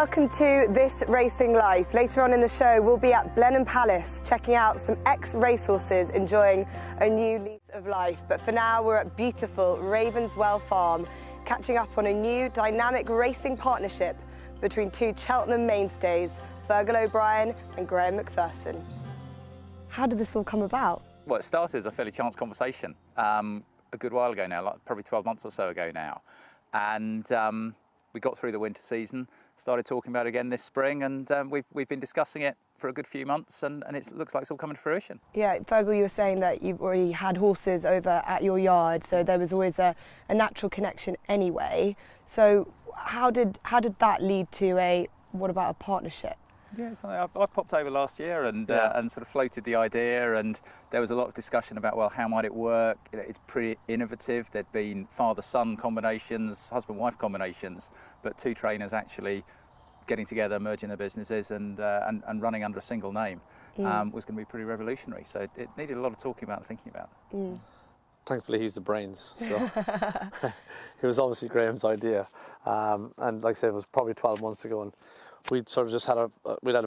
welcome to This Racing Life. Later on in the show, we'll be at Blenheim Palace, checking out some ex-racehorses enjoying a new lease of life. But for now, we're at beautiful Ravenswell Farm, catching up on a new dynamic racing partnership between two Cheltenham mainstays, Fergal O'Brien and Graeme McPherson. How did this all come about? Well, it started as a fairly chance conversation a good while ago now, like probably 12 months or so ago now. And we got through the winter season, started talking about it again this spring, and we've been discussing it for a good few months, and it looks like it's all coming to fruition. Yeah, Fergal, you were saying that you've already had horses over at your yard, so there was always a natural connection anyway. So how did that lead to what about a partnership? Yeah, I popped over last year and sort of floated the idea, and there was a lot of discussion about, well, how might it work? It's pretty innovative. There'd been father-son combinations, husband-wife combinations, but two trainers actually getting together, merging their businesses and running under a single name was going to be pretty revolutionary. So it needed a lot of talking about and thinking about. Thankfully, he's the brains, so it was obviously Graeme's idea, and like I said, it was probably 12 months ago, and we'd sort of just had a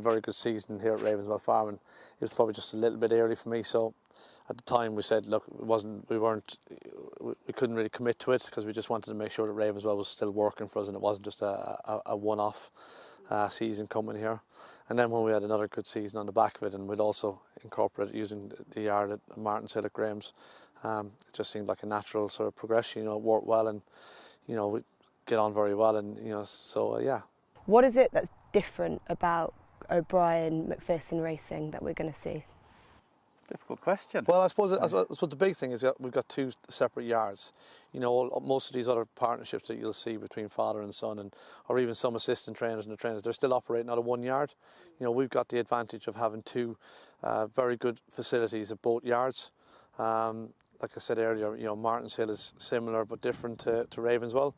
very good season here at Ravenswell Farm, and it was probably just a little bit early for me. So at the time we said, look, we couldn't really commit to it because we just wanted to make sure that Ravenswell was still working for us and it wasn't just a one-off season coming here. And then when we had another good season on the back of it, and we'd also incorporate using the yard at Martin's Hill at Graeme's, it just seemed like a natural sort of progression. It worked well, and we get on very well, and so yeah. What is it that's different about O'Brien McPherson racing that we're going to see? Difficult question. Well, I suppose the big thing is that we've got two separate yards. Most of these other partnerships that you'll see between father and son, or even some assistant trainers and the trainers, they're still operating out of one yard. We've got the advantage of having two very good facilities at both yards. Like I said earlier, Martin's Hill is similar but different to Ravenswell.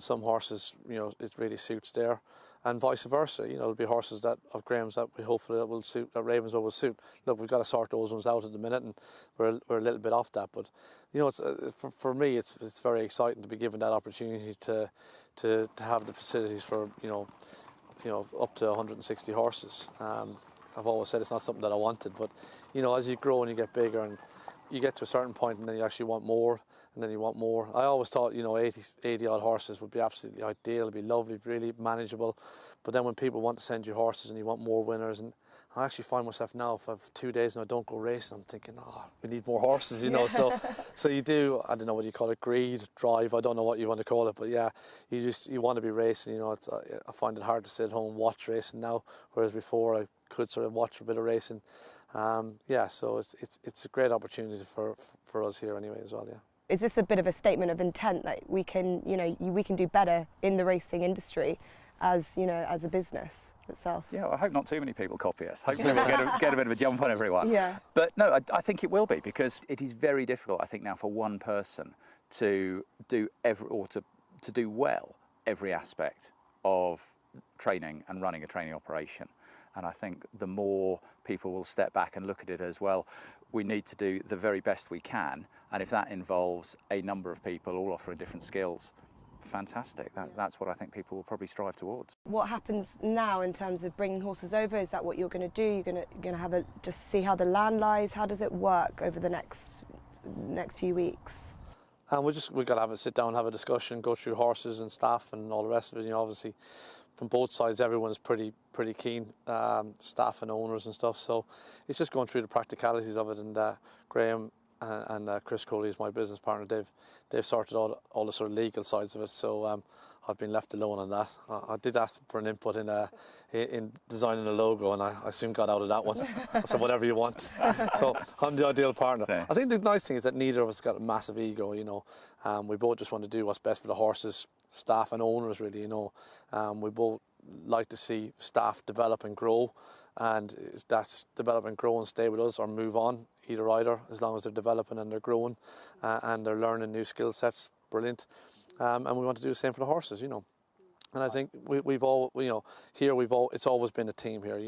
Some horses, it really suits there, and vice versa. There'll be horses of Graeme's that we hopefully that Ravenswell will suit. Look, we've got to sort those ones out at the minute, and we're a little bit off that. But it's for me, it's very exciting to be given that opportunity to have the facilities for up to 160 horses. I've always said it's not something that I wanted, but as you grow and you get bigger and you get to a certain point, and then you actually want more, and then you want more. I always thought 80 odd horses would be absolutely ideal, it'd be lovely, really manageable. But then when people want to send you horses and you want more winners, and I actually find myself now, if I have 2 days and I don't go racing, I'm thinking, oh, we need more horses, so you do, I don't know what you call it, greed, drive, I don't know what you want to call it, but yeah, you want to be racing. I find it hard to sit at home and watch racing now, whereas before I could sort of watch a bit of racing. So it's a great opportunity for us here anyway as well. Yeah. Is this a bit of a statement of intent that we can do better in the racing industry as a business itself? Yeah, well, I hope not too many people copy us. Hopefully we'll get a bit of a jump on everyone. Yeah. But no, I think it will be, because it is very difficult, I think, now for one person to do to do well every aspect of training and running a training operation. And I think the more people will step back and look at it as, well, we need to do the very best we can. And if that involves a number of people all offering different skills, fantastic. That's what I think people will probably strive towards. What happens now in terms of bringing horses over? Is that what you're going to do? You're going to just see how the land lies? How does it work over the next few weeks? We've got to have a sit down, have a discussion, go through horses and staff and all the rest of it. Obviously, from both sides, everyone is pretty keen, staff and owners and stuff. So it's just going through the practicalities of it. And Graeme and Chris Coley is my business partner. They've sorted all the sort of legal sides of it. So I've been left alone on that. I did ask for an input in designing a logo, and I soon got out of that one. I said, whatever you want. So I'm the ideal partner. Okay. I think the nice thing is that neither of us got a massive ego. We both just want to do what's best for the horses, staff and owners, really. We both like to see staff develop and grow, and if that's develop and grow and stay with us or move on, either, as long as they're developing and they're growing and they're learning new skill sets, brilliant. And we want to do the same for the horses. And I think we've all, it's always been a team here,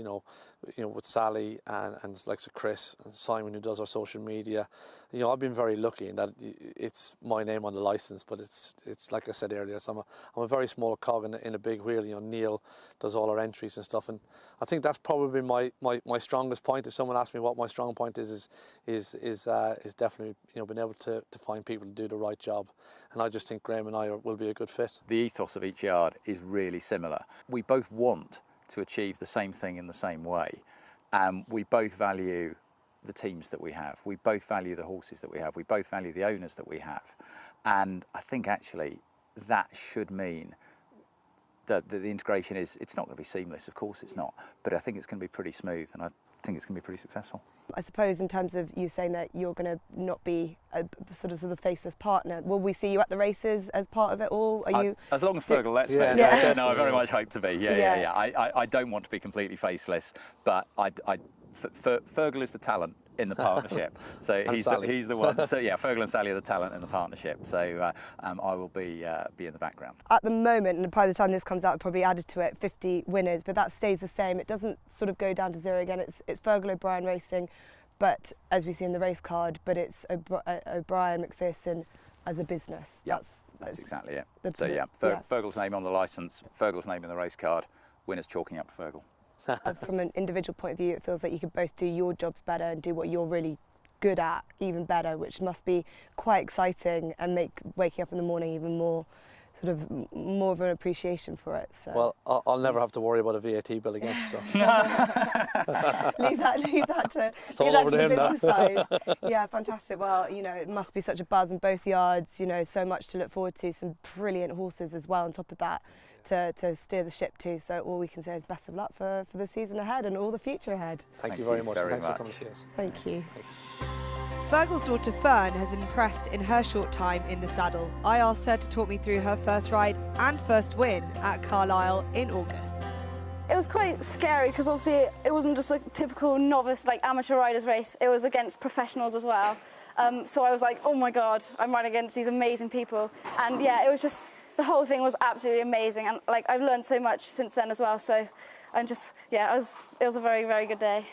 with Sally and like Chris and Simon, who does our social media. I've been very lucky in that it's my name on the licence, but it's like I said earlier, I'm a very small cog in a big wheel. Neil does all our entries and stuff, and I think that's probably my strongest point. If someone asks me what my strong point is definitely being able to find people to do the right job, and I just think Graeme and I will be a good fit. The ethos of each yard is really similar. We both want to achieve the same thing in the same way, and we both value the teams that we have. We both value the horses that we have. We both value the owners that we have, and I think actually that should mean that the integration it's not going to be seamless. Of course it's not, but I think it's going to be pretty smooth, and I think it's going to be pretty successful. I suppose in terms of you saying that you're going to not be a sort of faceless partner, will we see you at the races as part of it all? Are you? As long as Fergal lets me. Yeah. No, I very much hope to be. Yeah. I don't want to be completely faceless, but Fergal is the talent in the partnership, so he's the one. So yeah, Fergal and Sally are the talent in the partnership. So I will be in the background. At the moment, and by the time this comes out, I've probably added to it 50 winners, but that stays the same. It doesn't sort of go down to zero again. It's Fergal O'Brien Racing, but as we see in the race card, but it's O'Brien McPherson as a business. Yeah, that's exactly it. Fergal's name on the licence, Fergal's name in the race card. Winners chalking up to Fergal. From an individual point of view, it feels like you could both do your jobs better and do what you're really good at even better, which must be quite exciting and make waking up in the morning even more of an appreciation for it. So. Well, I'll never have to worry about a VAT bill again. So leave that to the business side. Yeah, fantastic. Well, it must be such a buzz in both yards. So much to look forward to. Some brilliant horses as well on top of that to steer the ship to. So all we can say is best of luck for the season ahead and all the future ahead. Thank you very much. Thanks for coming to see us. Thank you. Thanks. Fergal's daughter Fern has impressed in her short time in the saddle. I asked her to talk me through her first ride and first win at Carlisle in August. It was quite scary because obviously it wasn't just a typical novice amateur riders race, it was against professionals as well. So I was like, oh my God, I'm riding against these amazing people. And yeah, it was just, the whole thing was absolutely amazing, and I've learned so much since then as well. So I'm just, it was a very, very good day.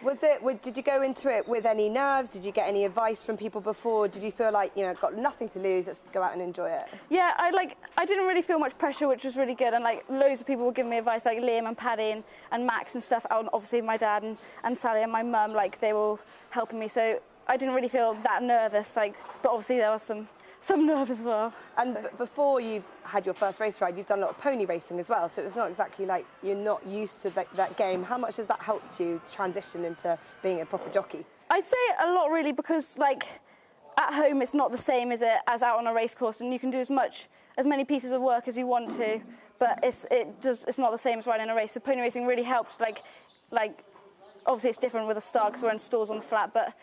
Did you go into it with any nerves? Did you get any advice from people before? Did you feel like, got nothing to lose, let's go out and enjoy it? Yeah, I didn't really feel much pressure, which was really good, and loads of people were giving me advice, like Liam and Paddy and Max and stuff, and obviously my dad and Sally and my mum, they were all helping me, so I didn't really feel that nervous, but obviously there was some nerve as well. And before you had your first race ride, you've done a lot of pony racing as well, so it's not exactly like you're not used to that game. How much has that helped you transition into being a proper jockey? I'd say a lot, really, because at home it's not the same as out on a race course, and you can do as many pieces of work as you want to, but it's not the same as riding a race. So pony racing really helps. Obviously it's different with a start because we're in stalls on the flat, but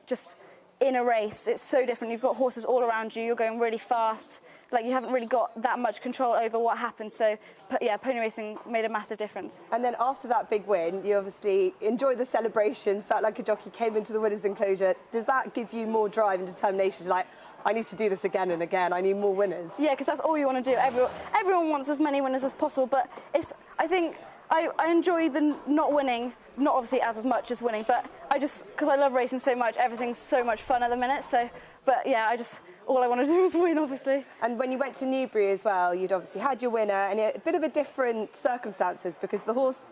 just in a race, it's so different. You've got horses all around you, you're going really fast, you haven't really got that much control over what happens, so yeah, pony racing made a massive difference. And then after that big win, you obviously enjoyed the celebrations, felt like a jockey, came into the winners' enclosure. Does that give you more drive and determination, I need to do this again and again, I need more winners? Yeah, because that's all you want to do. Everyone wants as many winners as possible, but I think I enjoy the not winning, not obviously as much as winning, but because I love racing so much, everything's so much fun at the minute, but yeah, all I want to do is win, obviously. And when you went to Newbury as well, you'd obviously had your winner, and a bit of a different circumstances, because the horse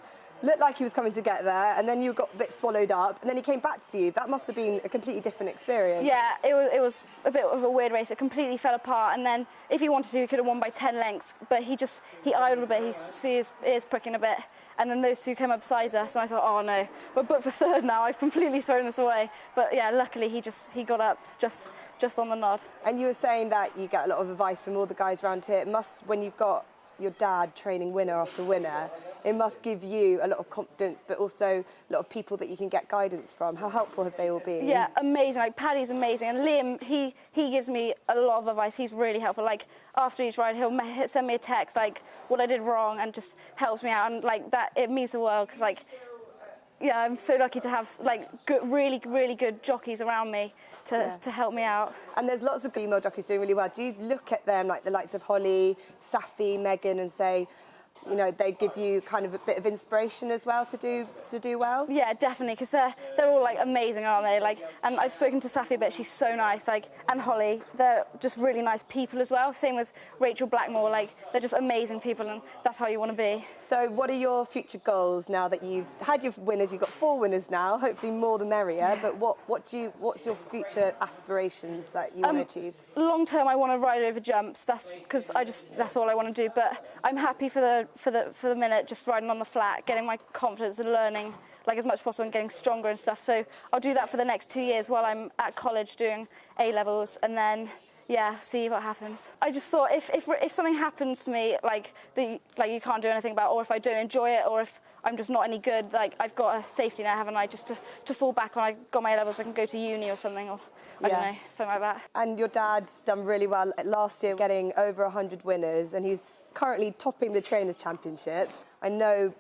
looked like he was coming to get there, and then you got a bit swallowed up, and then he came back to you. That must have been a completely different experience. Yeah, it was a bit of a weird race. It completely fell apart, and then if he wanted to, he could have won by 10 lengths, but he idled a bit, he see his ears pricking a bit, and then those two came up beside us, and I thought, oh no, we're booked for third now, I've completely thrown this away. But yeah, luckily he got up just on the nod. And you were saying that you get a lot of advice from all the guys around here. It must, when you've got your dad training winner after winner, it must give you a lot of confidence, but also a lot of people that you can get guidance from. How helpful have they all been? Yeah, amazing. Paddy's amazing, and Liam, he gives me a lot of advice. He's really helpful. After each ride, he'll send me a text what I did wrong, and just helps me out, and that it means the world, because yeah, I'm so lucky to have good, really, really good jockeys around me to help me out. And there's lots of female jockeys doing really well. Do you look at them, like the likes of Holly, Safi, Megan, and say, you know, they give you kind of a bit of inspiration as well to do well? Yeah, definitely, because they're all like amazing, aren't they? Like, and I've spoken to Safi a bit. She's so nice. Like, and Holly, they're just really nice people as well. Same with Rachel Blackmore. Like, they're just amazing people, and that's how you want to be. So, what are your future goals now that you've had your winners? You've got 4 winners now. Hopefully, more the merrier. But what's your future aspirations that you want to achieve? Long term, I want to ride over jumps. That's because that's all I want to do. But I'm happy for the minute, just riding on the flat, getting my confidence and learning like as much as possible and getting stronger and stuff. So I'll do that for the next 2 years while I'm at college doing A-levels, and then see what happens. I just thought if something happens to me like you can't do anything about, or if I don't enjoy it, or if I'm just not any good, like I've got a safety net, haven't I, just to fall back on. I got my A-levels, so I can go to uni or something, or I don't know, something like that. And your dad's done really well last year, getting over 100 winners, and he's currently topping the Trainers' Championship. I know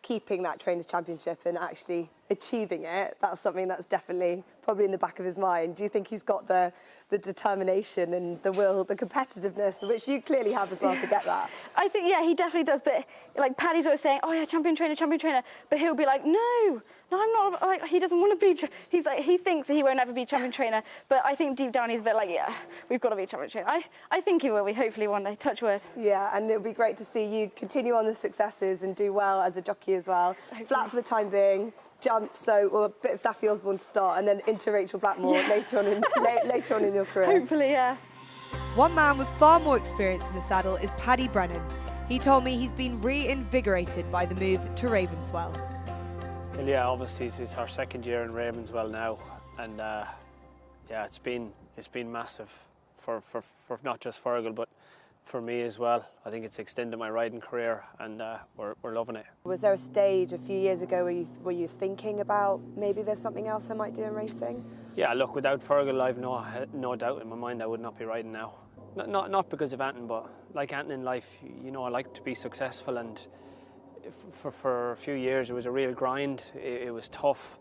keeping that Trainers' Championship and actually achieving it, that's something that's definitely probably in the back of his mind. Do you think he's got the determination and the will, the competitiveness, which you clearly have as well, to get that? I think, yeah, he definitely does. But like Paddy's always saying, oh yeah, champion trainer, but he'll be like, no, I'm not. Like, he doesn't want to be. He's like, he thinks that he won't ever be champion trainer, but I think deep down he's a bit like, yeah, we've got to be champion trainer. I think he will be, hopefully one day. Touch wood. Yeah, and it'll be great to see you continue on the successes and do well as a jockey as well. Hopefully. Flat for the time being. Jump, a bit of Safi Osborne to start, and then into Rachel Blackmore later on in your career. Hopefully, yeah. One man with far more experience in the saddle is Paddy Brennan. He told me he's been reinvigorated by the move to Ravenswell. Well, yeah, obviously it's our 2nd year in Ravenswell now, and yeah, it's been massive for not just Fergal, but for me as well. I think it's extended my riding career, and we're loving it. Was there a stage a few years ago where you thinking about maybe there's something else I might do in racing? Yeah, look, without Fergal, I've no doubt in my mind I would not be riding now. Not because of Anton, but like Anton in life, you know, I like to be successful, and for a few years it was a real grind. It was tough,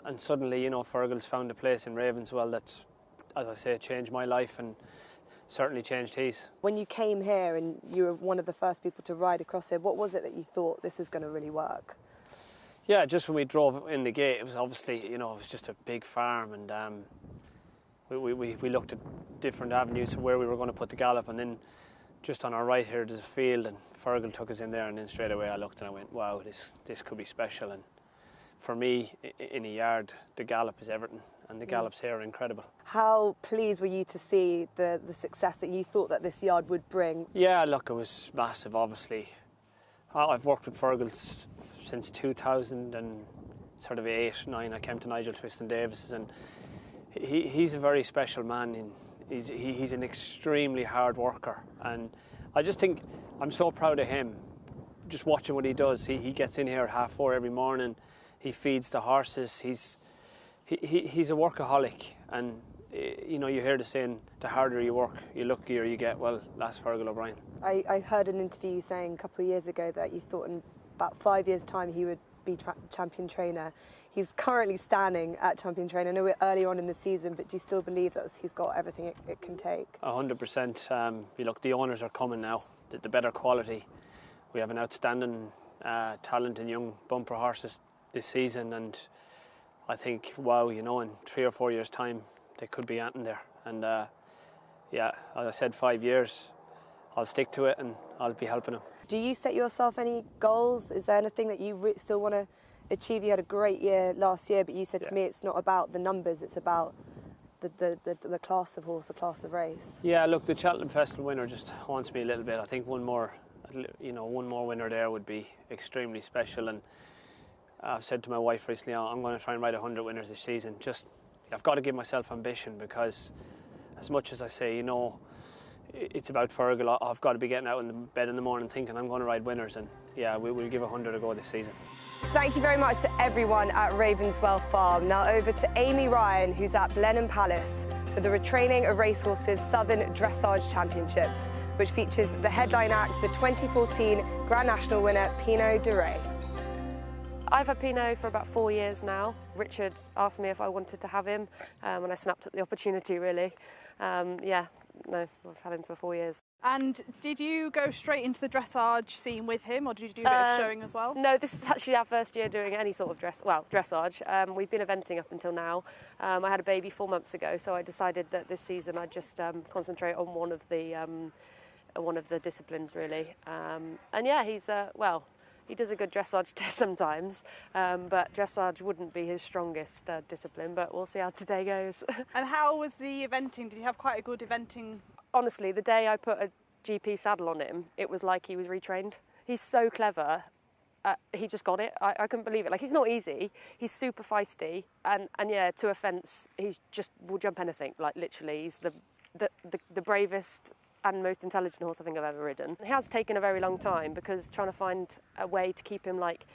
and suddenly, you know, Fergal's found a place in Ravenswell that, as I say, changed my life and certainly changed his. When you came here and you were one of the first people to ride across here, what was it that you thought this is going to really work? Yeah, just when we drove in the gate, it was obviously, you know, it was just a big farm, and we looked at different avenues of where we were going to put the gallop, and then just on our right here there's a field, and Fergal took us in there, and then straight away I looked and I went, wow, this could be special. And for me, in a yard, the gallop is everything, and the gallops here are incredible. How pleased were you to see the success that you thought that this yard would bring? Yeah, look, it was massive, obviously. I've worked with Fergal since 2008, 9. I came to Nigel Twiston Davis's, and he's a very special man. He's an extremely hard worker, and I just think I'm so proud of him. Just watching what he does, he gets in here at 4:30 every morning. He feeds the horses. He's a workaholic, and you know, you hear the saying, the harder you work, the luckier you get. Well, that's Fergal O'Brien. I heard an interview you saying a couple of years ago that you thought in about 5 years' time he would be champion trainer. He's currently standing at champion trainer. I know we're early on in the season, but do you still believe that he's got everything it can take? 100%. Look, the owners are coming now, the better quality. We have an outstanding talent in young bumper horses this season, and I think, wow, you know, in 3 or 4 years' time, they could be Anton there. And yeah, as I said, 5 years, I'll stick to it and I'll be helping him. Do you set yourself any goals? Is there anything that you still want to achieve? You had a great year last year, but you said to me it's not about the numbers, it's about the class of horse, the class of race. Yeah, look, the Cheltenham Festival winner just haunts me a little bit. I think one more winner there would be extremely special, and I've said to my wife recently, I'm going to try and ride 100 winners this season. I've got to give myself ambition, because as much as I say, you know, it's about Fergal, I've got to be getting out in the bed in the morning thinking I'm going to ride winners, and yeah, we'll give 100 a go this season. Thank you very much to everyone at Ravenswell Farm. Now over to Amy Ryan, who's at Blenheim Palace for the Retraining of Racehorses Southern Dressage Championships, which features the headline act, the 2014 Grand National winner, Pinot de Ray. I've had Pinot for about 4 years now. Richard asked me if I wanted to have him, and I snapped at the opportunity, really. Yeah, no, I've had him for 4 years. And did you go straight into the dressage scene with him, or did you do a bit of showing as well? No, this is actually our first year doing any sort of dressage. We've been eventing up until now. I had a baby 4 months ago, so I decided that this season I'd just concentrate on one of the disciplines really. And yeah, he does a good dressage test sometimes, but dressage wouldn't be his strongest discipline, but we'll see how today goes. And how was the eventing? Did you have quite a good eventing? Honestly, the day I put a GP saddle on him, it was like he was retrained. He's so clever. He just got it. I couldn't believe it. Like, he's not easy. He's super feisty, and yeah, to a fence, he's just will jump anything. Like, literally, he's the bravest and most intelligent horse I think I've ever ridden. It has taken a very long time because trying to find a way to keep him like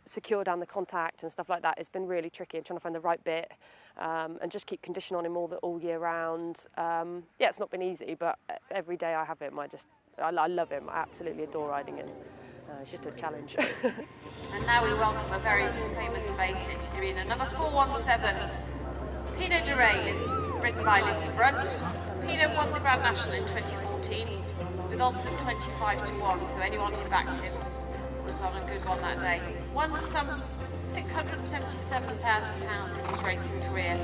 secure down the contact and stuff like that has been really tricky, and trying to find the right bit and just keep condition on him all year round. Yeah, it's not been easy, but every day I have him, I love him. I absolutely adore riding him. It's just a challenge. And now we welcome a very famous face into the arena, number 417, Pinot de Reyes, ridden by Lizzie Brunt. Pinot won the Grand National in 2014 with odds of 25-1, so anyone who backed him was on a good one that day. Won some £677,000 in his racing career.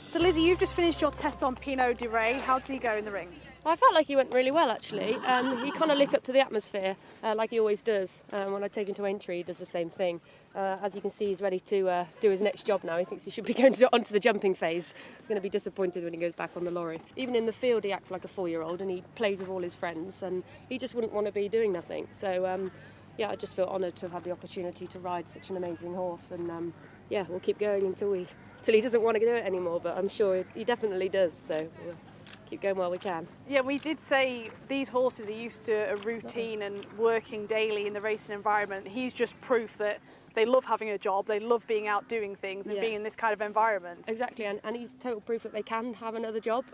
So Lizzie, you've just finished your test on Pinot de Reyes. How did he go in the ring? I felt like he went really well, actually. He kind of lit up to the atmosphere, like he always does. When I take him to entry, he does the same thing. As you can see, he's ready to do his next job now. He thinks he should be going onto the jumping phase. He's going to be disappointed when he goes back on the lorry. Even in the field, he acts like a 4-year-old, and he plays with all his friends, and he just wouldn't want to be doing nothing. So, yeah, I just feel honoured to have had the opportunity to ride such an amazing horse, and yeah, we'll keep going until he doesn't want to do it anymore, but I'm sure he definitely does, so we'll keep going while we can. Yeah, we did say these horses are used to a routine and working daily in the racing environment. He's just proof that they love having a job, they love being out doing things and being in this kind of environment. Exactly, and he's total proof that they can have another job.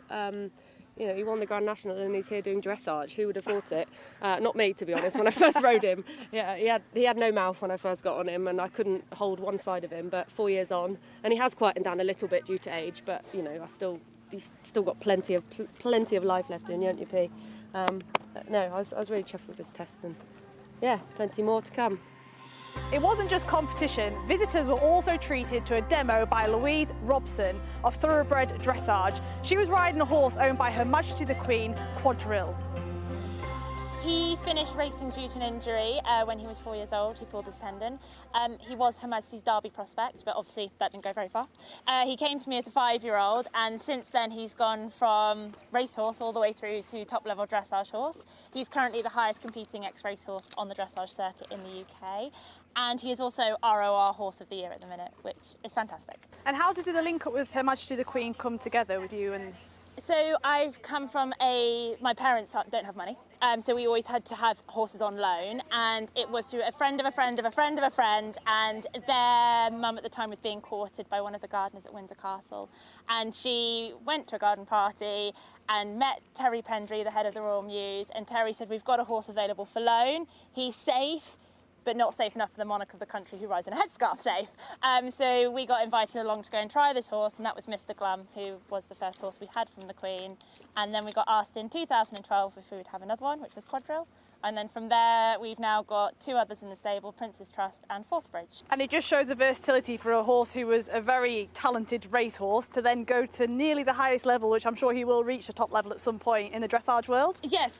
You know, he won the Grand National and he's here doing dressage. Who would have thought it? Not me, to be honest. When I first rode him, yeah, he had no mouth when I first got on him, and I couldn't hold one side of him. But 4 years on, and he has quietened down a little bit due to age. But you know, he's still got plenty of life left in, don't you, P? No, I was really chuffed with this test, and yeah, plenty more to come. It wasn't just competition, visitors were also treated to a demo by Louise Robson of Thoroughbred Dressage. She was riding a horse owned by Her Majesty the Queen, Quadrille. He finished racing due to an injury when he was 4 years old. He pulled his tendon. He was Her Majesty's Derby prospect, but obviously that didn't go very far. He came to me as a 5-year-old, and since then he's gone from racehorse all the way through to top-level dressage horse. He's currently the highest competing ex-racehorse on the dressage circuit in the UK, and he is also ROR Horse of the Year at the minute, which is fantastic. And how did the link up with Her Majesty the Queen come together with you? And so I've come from my parents don't have money, so we always had to have horses on loan, and it was through a friend of a friend of a friend of a friend, and their mum at the time was being courted by one of the gardeners at Windsor Castle, and she went to a garden party and met Terry Pendry, the head of the Royal Mews, and Terry said, "We've got a horse available for loan, he's safe, but not safe enough for the monarch of the country who rides in a headscarf safe." So we got invited along to go and try this horse, and that was Mr. Glum, who was the first horse we had from the Queen. And then we got asked in 2012 if we would have another one, which was Quadrille. And then from there, we've now got 2 others in the stable, Prince's Trust and Forthbridge. And it just shows the versatility for a horse who was a very talented racehorse to then go to nearly the highest level, which I'm sure he will reach the top level at some point in the dressage world. Yes.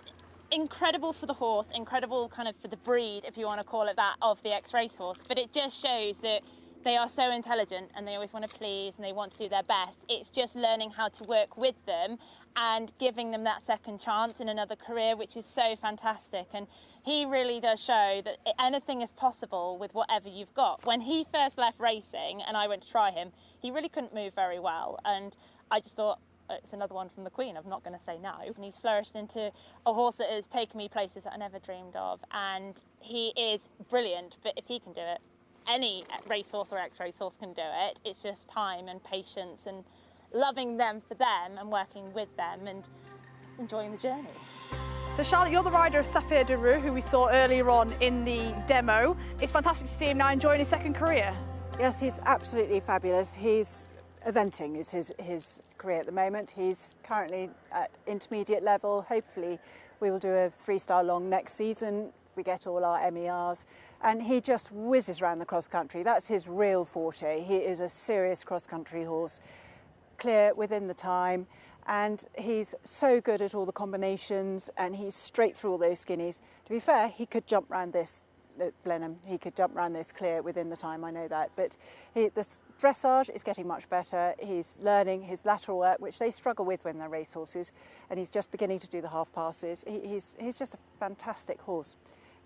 Incredible for the horse, incredible kind of for the breed, if you want to call it that, of the ex-racehorse. But it just shows that they are so intelligent and they always want to please and they want to do their best. It's just learning how to work with them and giving them that second chance in another career, which is so fantastic. And he really does show that anything is possible with whatever you've got. When he first left racing and I went to try him, he really couldn't move very well. And I just thought, it's another one from the Queen, I'm not going to say no. And he's flourished into a horse that has taken me places that I never dreamed of. And he is brilliant, but if he can do it, any racehorse or ex-racehorse can do it. It's just time and patience and loving them for them and working with them and enjoying the journey. So Charlotte, you're the rider of Stafford, who we saw earlier on in the demo. It's fantastic to see him now enjoying his second career. Yes, he's absolutely fabulous. He's eventing is his career at the moment. He's currently at intermediate level. Hopefully we will do a 3-star long next season if we get all our MERs. And he just whizzes around the cross country. That's his real forte. He is a serious cross country horse, clear within the time. And he's so good at all the combinations, and he's straight through all those skinnies. To be fair, he could jump round this at Blenheim. He could jump round this clear within the time, I know that. But the dressage is getting much better. He's learning his lateral work, which they struggle with when they're racehorses, and he's just beginning to do the half passes. He's just a fantastic horse.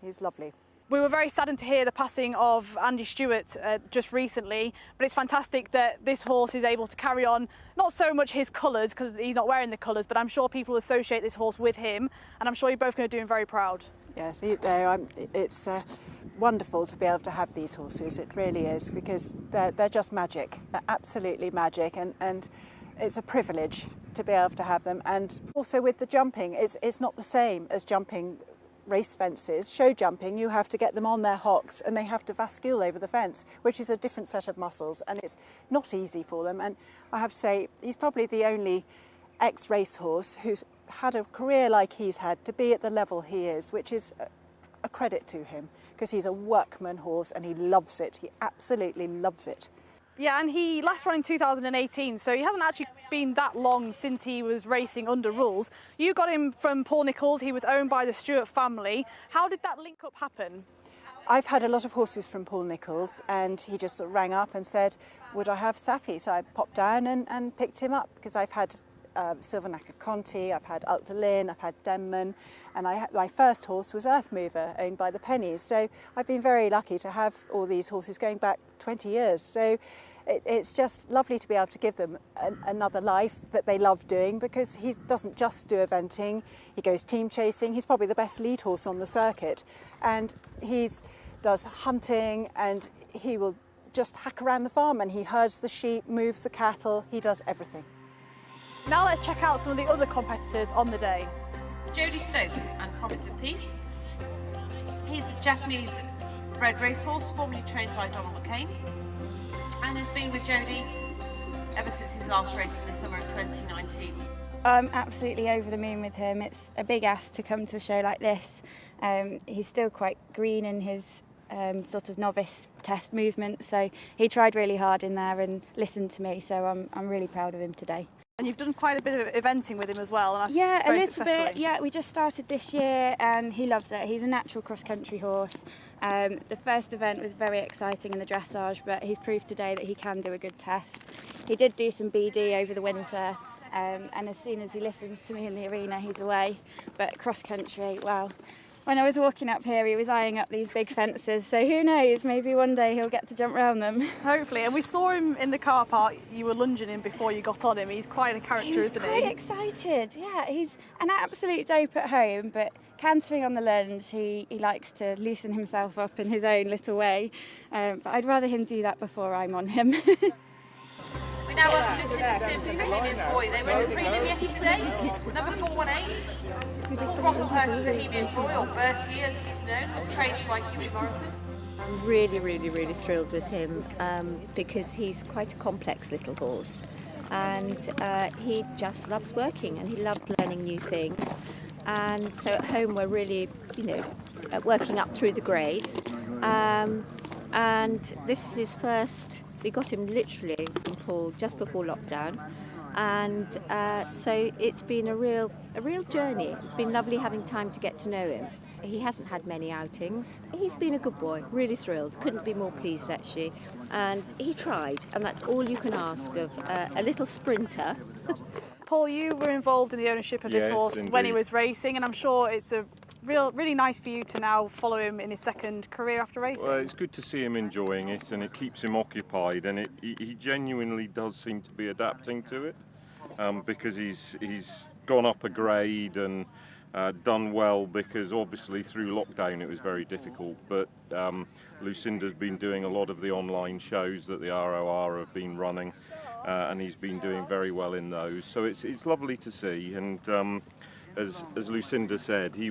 He's lovely. We were very saddened to hear the passing of Andy Stewart just recently, but it's fantastic that this horse is able to carry on, not so much his colours, because he's not wearing the colours, but I'm sure people associate this horse with him, and I'm sure you're both going to do him very proud. Yes, it's wonderful to be able to have these horses, it really is, because they're just magic. They're absolutely magic, and it's a privilege to be able to have them. And also with the jumping, it's not the same as jumping race fences. Show jumping, you have to get them on their hocks and they have to vascule over the fence, which is a different set of muscles, and it's not easy for them. And I have to say, he's probably the only ex-racehorse who's had a career like he's had to be at the level he is, which is a credit to him, because he's a workman horse and he loves it. He absolutely loves it. Yeah, and he last ran in 2018, so he hasn't actually been that long since he was racing under rules. You got him from Paul Nicholls. He was owned by the Stewart family. How did that link up happen? I've had a lot of horses from Paul Nicholls, and he just sort of rang up and said, would I have Safi? So I popped down and picked him up, because I've had Silvernacker Conti, I've had Altdalin, I've had Denman, and my first horse was Earth Mover, owned by the Pennies. So I've been very lucky to have all these horses going back 20 years. So it's just lovely to be able to give them another life that they love doing, because he doesn't just do eventing, he goes team chasing. He's probably the best lead horse on the circuit, and he does hunting, and he will just hack around the farm, and he herds the sheep, moves the cattle, he does everything. Now let's check out some of the other competitors on the day. Jody Stokes and Promise of Peace. He's a Japanese bred racehorse, formerly trained by Donald McCain, and has been with Jody ever since his last race in the summer of 2019. I'm absolutely over the moon with him. It's a big ask to come to a show like this. He's still quite green in his sort of novice test movement, so he tried really hard in there and listened to me, so I'm really proud of him today. And you've done quite a bit of eventing with him as well, and that's yeah, very a little successfully. bit. Yeah, we just started this year, and he loves it. He's a natural cross-country horse. The first event was very exciting in the dressage, but he's proved today that he can do a good test. He did do some BD over the winter, and as soon as he listens to me in the arena, he's away. But cross-country, well, when I was walking up here, he was eyeing up these big fences, so who knows, maybe one day he'll get to jump round them. Hopefully, and we saw him in the car park. You were lunging him before you got on him. He's quite a character, isn't he? He's quite excited, yeah. He's an absolute dope at home, but cantering on the lunge, he likes to loosen himself up in his own little way. But I'd rather him do that before I'm on him. We now welcome Lucinda Sims and Bohemian Boy. They were in the prelim yesterday. Number 418. Brocklehurst Bohemian Boy, or Bertie as he's known, was trained by Huey Morrison. I'm really thrilled with him because he's quite a complex little horse, and he just loves working and he loves learning new things. And so at home we're really, working up through the grades. And this is his first. We got him literally from Paul just before lockdown, and so it's been a real journey. It's been lovely having time to get to know him. He hasn't had many outings. He's been a good boy, really thrilled. Couldn't be more pleased actually. And he tried, and that's all you can ask of a little sprinter. Paul, you were involved in the ownership of this horse when he was racing, and I'm sure it's a really nice for you to now follow him in his second career after racing. Well, it's good to see him enjoying it, and it keeps him occupied, and he genuinely does seem to be adapting to it, because he's gone up a grade, and done well because obviously through lockdown it was very difficult, but Lucinda's been doing a lot of the online shows that the ROR have been running, and he's been doing very well in those, so it's lovely to see. And as Lucinda said, he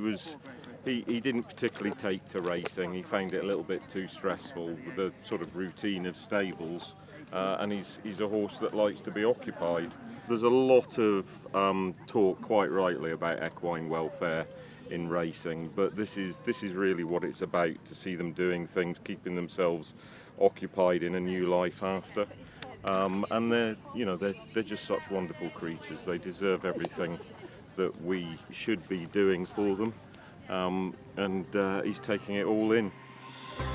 didn't particularly take to racing. He found it a little bit too stressful with the sort of routine of stables, and he's a horse that likes to be occupied. There's a lot of talk, quite rightly, about equine welfare in racing, but this is really what it's about, to see them doing things, keeping themselves occupied in a new life after. And they're just such wonderful creatures. They deserve everything that we should be doing for them, and he's taking it all in.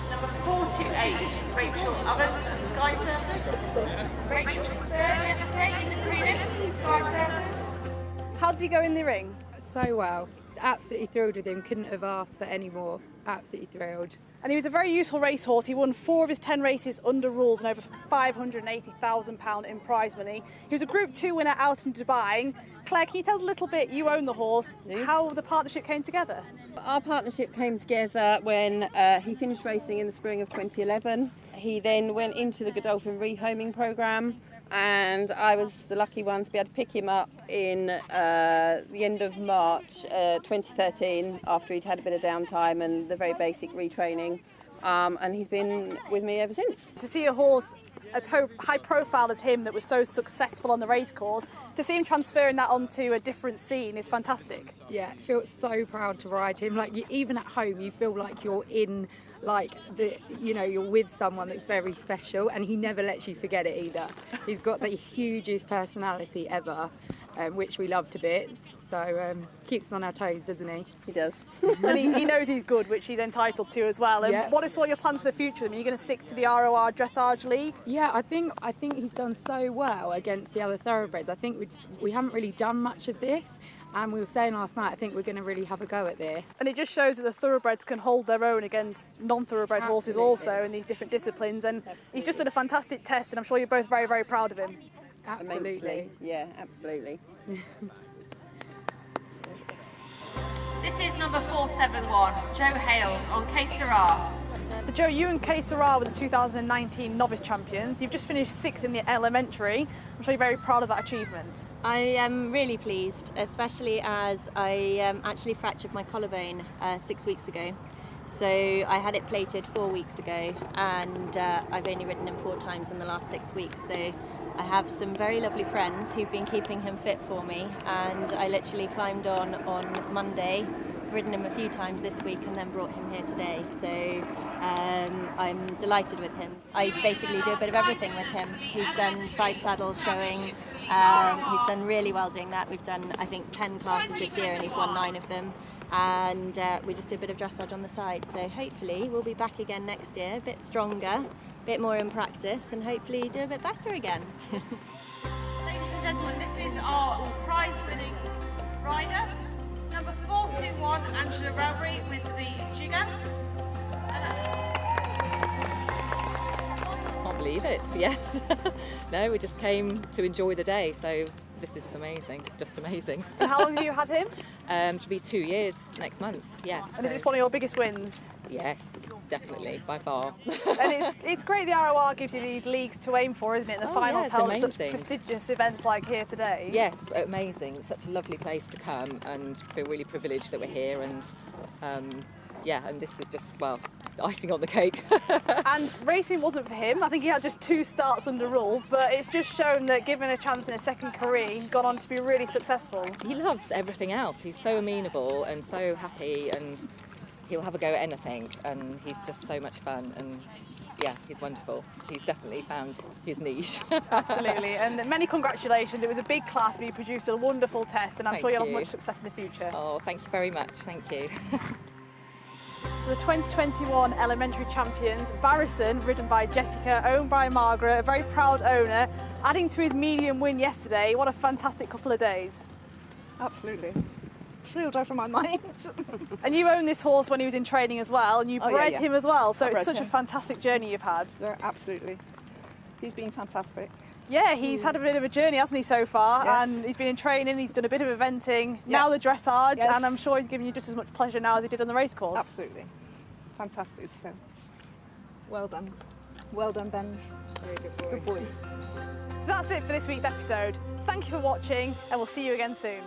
Number 428, Rachel Ovens and Sky Surfers. Rachel was third yesterday in the prelim, Sky Surfers. How did he go in the ring? So well. Absolutely thrilled with him. Couldn't have asked for any more. Absolutely thrilled. And he was a very useful racehorse. He won 4 of his 10 races under rules and over £580,000 in prize money. He was a Group 2 winner out in Dubai. Claire, can you tell us a little bit, you own the horse, how the partnership came together? Our partnership came together when he finished racing in the spring of 2011. He then went into the Godolphin rehoming programme, and I was the lucky one to be able to pick him up in the end of March 2013 after he'd had a bit of downtime and the very basic retraining, and he's been with me ever since. To see a horse as high profile as him that was so successful on the racecourse, to see him transferring that onto a different scene is fantastic. Yeah, I feel so proud to ride him. Like, even at home you feel like you're in, like, you're with someone that's very special, and he never lets you forget it either. He's got the hugest personality ever, which we love to bits. So keeps us on our toes, doesn't he? He does. And he knows he's good, which he's entitled to as well. And yeah. What are your plans for the future? Are you going to stick to the ROR Dressage League? Yeah, I think he's done so well against the other thoroughbreds. I think we haven't really done much of this. And we were saying last night, I think we're going to really have a go at this. And it just shows that the thoroughbreds can hold their own against non-thoroughbred horses also in these different disciplines. And he's just done a fantastic test, and I'm sure you're both very, very proud of him. Absolutely. Immensely. Yeah, absolutely. This is number 471, Joe Hales on K Sarah. So Joe, you and K Sarah were the 2019 novice champions. You've just finished 6th in the elementary. I'm sure you're very proud of that achievement. I am really pleased, especially as I actually fractured my collarbone 6 weeks ago. So I had it plated 4 weeks ago, and I've only ridden him 4 times in the last 6 weeks. So I have some very lovely friends who've been keeping him fit for me, and I literally climbed on Monday, ridden him a few times this week, and then brought him here today. So I'm delighted with him. I basically do a bit of everything with him. He's done side saddle showing. He's done really well doing that. We've done, I think, 10 classes this year, and he's won 9 of them. And we just do a bit of dressage on the side, so hopefully we'll be back again next year, a bit stronger, a bit more in practice, and hopefully do a bit better again. Ladies and gentlemen, this is our prize-winning rider, number 421, Angela Rowbury with the Jigger. Can't believe it, yes. No, we just came to enjoy the day, so this is amazing, just amazing. And how long have you had him? To be 2 years next month, yes. And is this one of your biggest wins? Yes, definitely, by far. And it's great the ROR gives you these leagues to aim for, isn't it? The finals held at such prestigious events like here today. Yes, amazing. Such a lovely place to come, and feel really privileged that we're here, and yeah, and this is just, well, icing on the cake. And racing wasn't for him. I think he had just 2 starts under rules, but it's just shown that given a chance in a second career, he's gone on to be really successful. He loves everything else. He's so amenable and so happy, and he'll have a go at anything, and he's just so much fun, and yeah, he's wonderful. He's definitely found his niche. Absolutely, and many congratulations. It was a big class, but you produced a wonderful test, and I'm sure you'll have much success in the future. Oh, thank you very much. Thank you. So the 2021 elementary champions, Barrison, ridden by Jessica, owned by Margaret, a very proud owner, adding to his medium win yesterday. What a fantastic couple of days. Absolutely. Thrilled over my mind. And you owned this horse when he was in training as well, and you bred him as well, so it's such a fantastic journey you've had. Yeah, absolutely. He's been fantastic. Yeah, he's had a bit of a journey, hasn't he, so far? Yes. And he's been in training, he's done a bit of eventing, now the dressage, Yes. and I'm sure he's giving you just as much pleasure now as he did on the racecourse. Absolutely. Fantastic. So, well done. Well done, Ben. Very good boy. Good boy. So that's it for this week's episode. Thank you for watching, and we'll see you again soon.